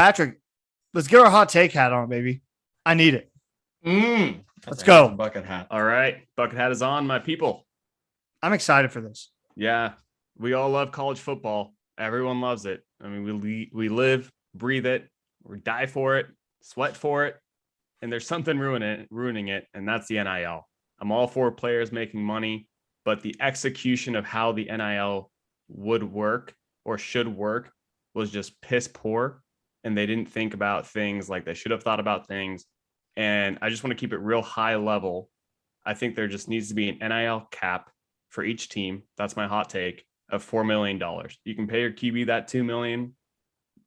Patrick, let's get our hot take hat on, baby. I need it. Let's go. Bucket hat. All right. Bucket hat is on, my people. I'm excited for this. Yeah. We all love college football. Everyone loves it. I mean, we live, breathe it, we die for it, sweat for it. And there's something ruining it. And that's the NIL. I'm all for players making money, but the execution of how the NIL would work or should work was just piss poor. And they didn't think about things like they should have thought about things. And I just want to keep it real high level. I think there just needs to be an NIL cap for each team. That's my hot take of $4 million. You can pay your QB that $2 million,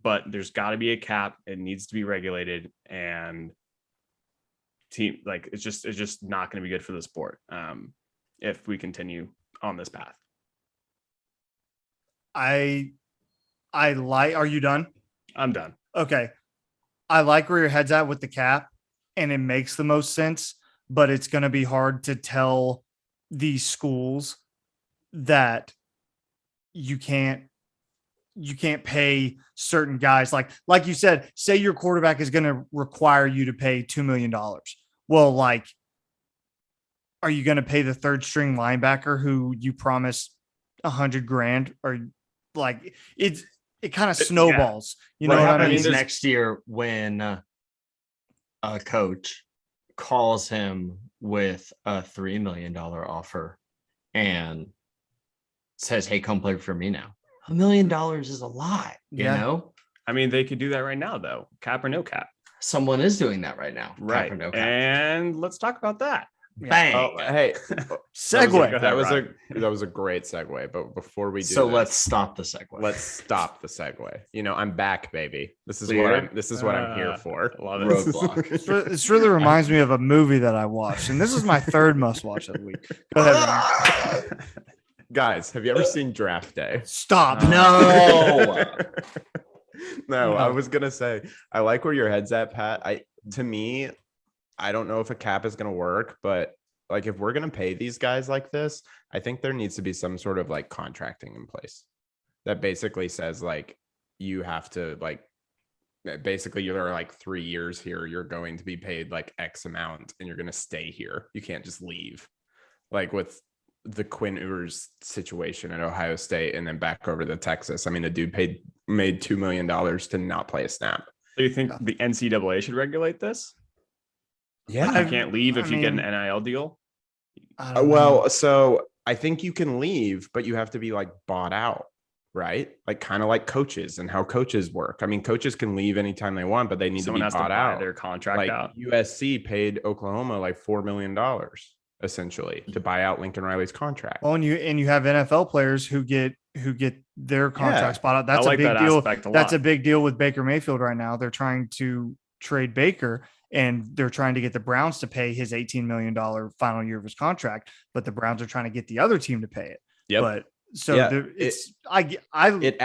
but there's got to be a cap. It needs to be regulated, and team like it's just not going to be good for the sport if we continue on this path. I like. Are you done? I'm done. Okay. I like where your head's at with the cap, and it makes the most sense, but it's going to be hard to tell these schools that you can't pay certain guys. Like you said, say your quarterback is going to require you to pay $2 million. Well, like, are you going to pay the third string linebacker who you promised $100,000? Or like it kind of snowballs. You know what I mean? Next year when a coach calls him with a $3 million offer and says, "Hey, come play for me now." $1 million is a lot, you know? I mean, they could do that right now, though. Cap or no cap. Someone is doing that right now. Right. Cap or no cap. And let's talk about that. Bang. Oh, hey, Segue. That was a great segue. But before we do, let's stop the segue. Let's stop the segue. You know, I'm back, baby. This is what I'm here for. Love it. Roadblock. This really reminds me of a movie that I watched, and this is my third must watch of the week. Go ahead, Ryan. Guys, have you ever seen Draft Day? Stop. No. No, I was gonna say I like where your head's at, Pat. To me, I don't know if a cap is gonna work, but like if we're gonna pay these guys like this, I think there needs to be some sort of like contracting in place that basically says like you have to like basically you're like 3 years here, you're going to be paid like X amount and you're gonna stay here. You can't just leave. Like with the Quinn Ewers situation at Ohio State and then back over to Texas. I mean, the dude made $2 million to not play a snap. So you think the NCAA should regulate this? Yeah. You can't leave if you get an NIL deal? Well, so I think you can leave, but you have to be like bought out, right? Like kind of like coaches and how coaches work. I mean, coaches can leave anytime they want, but they need to be bought out. Their contract like out. USC paid Oklahoma like $4 million. Essentially to buy out Lincoln Riley's contract. Well, and you have NFL players who get their contracts bought out. That's a big deal. That's a big deal with Baker Mayfield right now. They're trying to trade Baker, and they're trying to get the Browns to pay his $18 million final year of his contract, but the Browns are trying to get the other team to pay it. Yep. But so it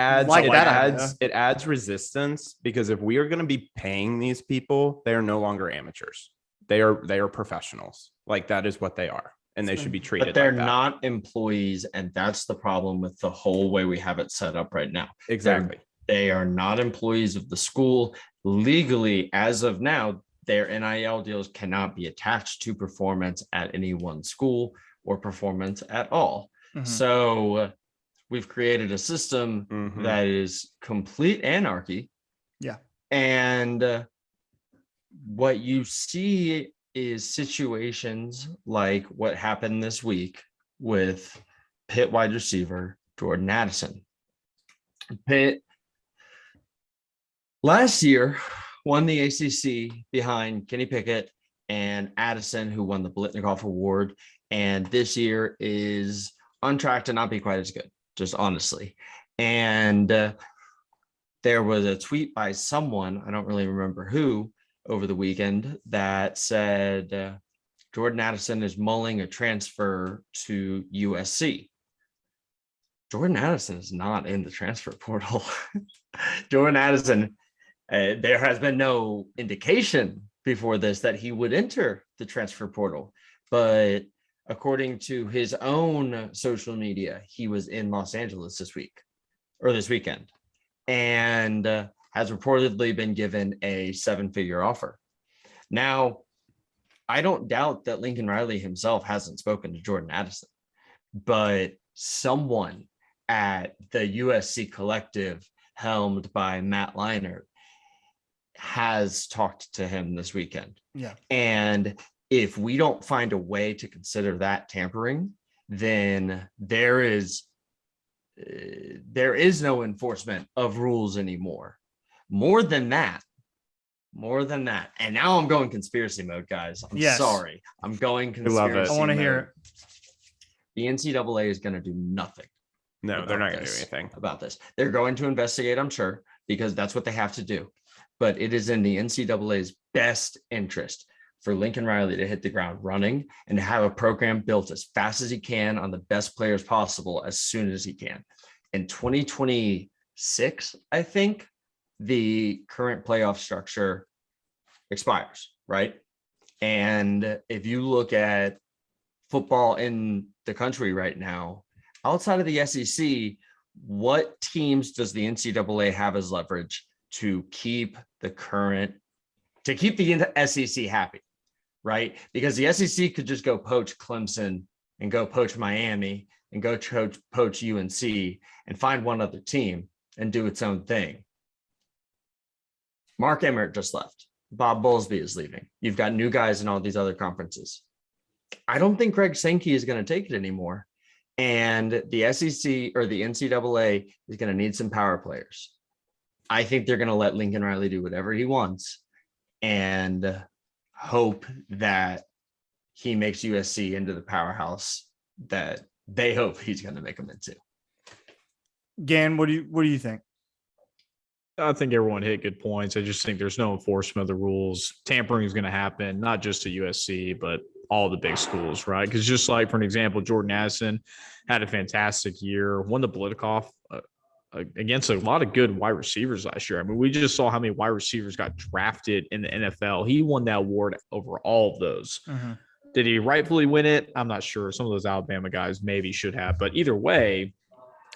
adds resistance, because if we are going to be paying these people, they are no longer amateurs. They are professionals. Like that is what they are, and they should be treated. But they're like that. not employees, and that's the problem with the whole way we have it set up right now. Exactly. They are not employees of the school legally. As of now, their NIL deals cannot be attached to performance at any one school or performance at all. Mm-hmm. So we've created a system that is complete anarchy. Yeah. And what you see is situations like what happened this week with Pitt wide receiver Jordan Addison. Pitt last year won the ACC behind Kenny Pickett and Addison, who won the Biletnikoff Award, and this year is on track to not be quite as good, just honestly. And there was a tweet by someone, I don't really remember who, over the weekend that said Jordan Addison is mulling a transfer to USC. Jordan Addison is not in the transfer portal. Jordan Addison, there has been no indication before this that he would enter the transfer portal. But according to his own social media, he was in Los Angeles this weekend. And has reportedly been given a 7-figure offer. Now, I don't doubt that Lincoln Riley himself hasn't spoken to Jordan Addison, but someone at the USC collective helmed by Matt Leinart has talked to him this weekend. Yeah. And if we don't find a way to consider that tampering, then there is no enforcement of rules anymore. More than that. And now I'm going conspiracy mode, guys. I'm sorry. I'm going conspiracy love it. I want to hear it. The NCAA is going to do nothing. No, they're not going to do anything about this. They're going to investigate, I'm sure, because that's what they have to do. But it is in the NCAA's best interest for Lincoln Riley to hit the ground running and to have a program built as fast as he can on the best players possible as soon as he can. In 2026, I think the current playoff structure expires, right? And if you look at football in the country right now, outside of the SEC, what teams does the NCAA have as leverage to keep the SEC happy, right? Because the SEC could just go poach Clemson and go poach Miami and go poach UNC and find one other team and do its own thing. Mark Emmert just left. Bob Bowlesby is leaving. You've got new guys in all these other conferences. I don't think Greg Sankey is going to take it anymore. And the SEC or the NCAA is going to need some power players. I think they're going to let Lincoln Riley do whatever he wants and hope that he makes USC into the powerhouse that they hope he's going to make them into. Gan, what do you think? I think everyone hit good points. I just think there's no enforcement of the rules. Tampering is going to happen, not just at USC, but all the big schools, right? Because just like, for an example, Jordan Addison had a fantastic year, won the Blitikoff against a lot of good wide receivers last year. I mean, we just saw how many wide receivers got drafted in the NFL. He won that award over all of those. Mm-hmm. Did he rightfully win it? I'm not sure. Some of those Alabama guys maybe should have. But either way,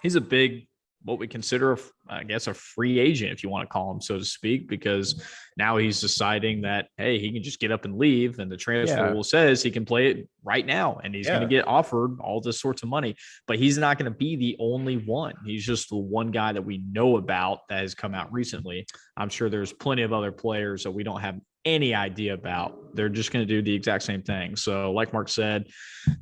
he's a big, what we consider, I guess, a free agent, if you want to call him, so to speak, because now he's deciding that, hey, he can just get up and leave. And the transfer rule says he can play it right now. And he's going to get offered all this sorts of money. But he's not going to be the only one. He's just the one guy that we know about that has come out recently. I'm sure there's plenty of other players that we don't have any idea about. They're just going to do the exact same thing. So like Mark said,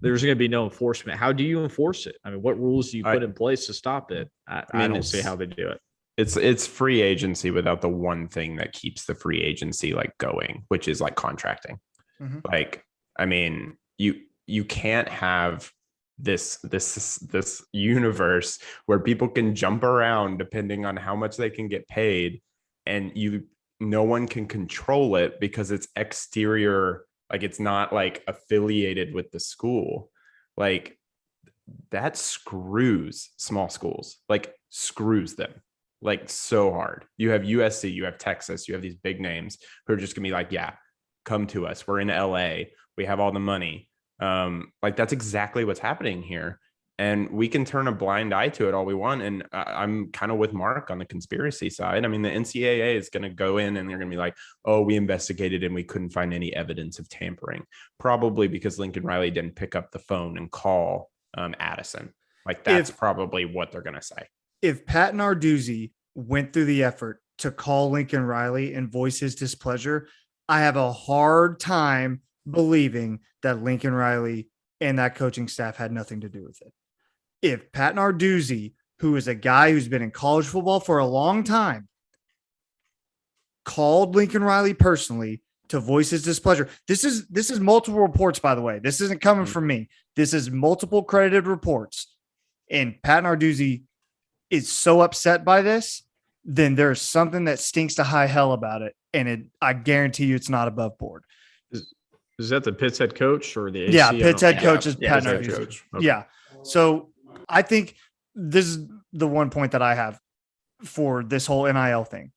there's going to be no enforcement. How do you enforce it? I mean, what rules do you put in place to stop it? I don't see how they do it. It's free agency without the one thing that keeps the free agency like going, which is like contracting. Mm-hmm. Like, I mean, you can't have this universe where people can jump around depending on how much they can get paid, and no one can control it because it's exterior. Like, it's not like affiliated with the school. Like, that screws small schools, like screws them like so hard. You have USC, you have Texas, you have these big names who are just gonna be like, yeah, come to us. We're in LA. We have all the money. Like, that's exactly what's happening here. And we can turn a blind eye to it all we want. And I'm kind of with Mark on the conspiracy side. I mean, the NCAA is going to go in and they're going to be like, oh, we investigated and we couldn't find any evidence of tampering. Probably because Lincoln Riley didn't pick up the phone and call Addison. Like, that's probably what they're going to say. If Pat Narduzzi went through the effort to call Lincoln Riley and voice his displeasure, I have a hard time believing that Lincoln Riley and that coaching staff had nothing to do with it. If Pat Narduzzi, who is a guy who's been in college football for a long time, called Lincoln Riley personally to voice his displeasure. This is multiple reports, by the way. This isn't coming from me. This is multiple credited reports. And Pat Narduzzi is so upset by this, then there's something that stinks to high hell about it. And I guarantee you it's not above board. Is that the Pitt's head coach or the AC? Yeah, Pitt's head coach is Pat Pitt's Narduzzi. coach. Okay. Yeah. So I think this is the one point that I have for this whole NIL thing.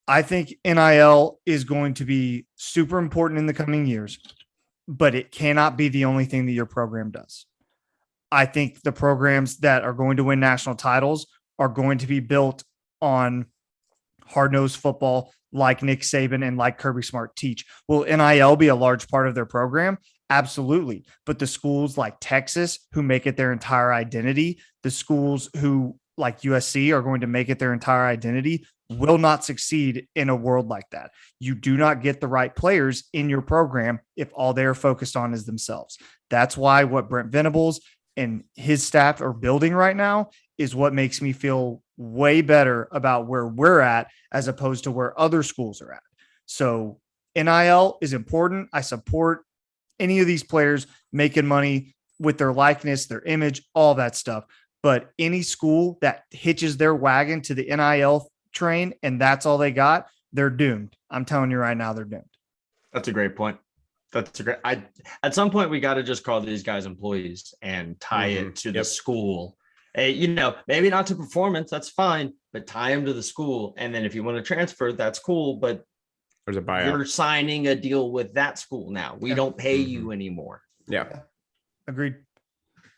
I think NIL is going to be super important in the coming years, but it cannot be the only thing that your program does. I think the programs that are going to win national titles are going to be built on hard-nosed football like Nick Saban and like Kirby Smart teach. Will NIL be a large part of their program? Absolutely. But the schools like Texas, who make it their entire identity, the schools who like USC are going to make it their entire identity, will not succeed in a world like that. You do not get the right players in your program if all they're focused on is themselves. That's why what Brent Venables and his staff are building right now is what makes me feel way better about where we're at as opposed to where other schools are at. So NIL is important. I support any of these players making money with their likeness, their image, all that stuff. But any school that hitches their wagon to the NIL train and that's all they got, they're doomed. I'm telling you right now, they're doomed. That's a great point. That's a great. At some point we got to just call these guys employees and tie it to the school. You know, maybe not to performance, that's fine, but tie them to the school. And then if you want to transfer, that's cool. But There's a buyout. you're signing a deal with that school now. We don't pay you anymore. Yeah. Agreed.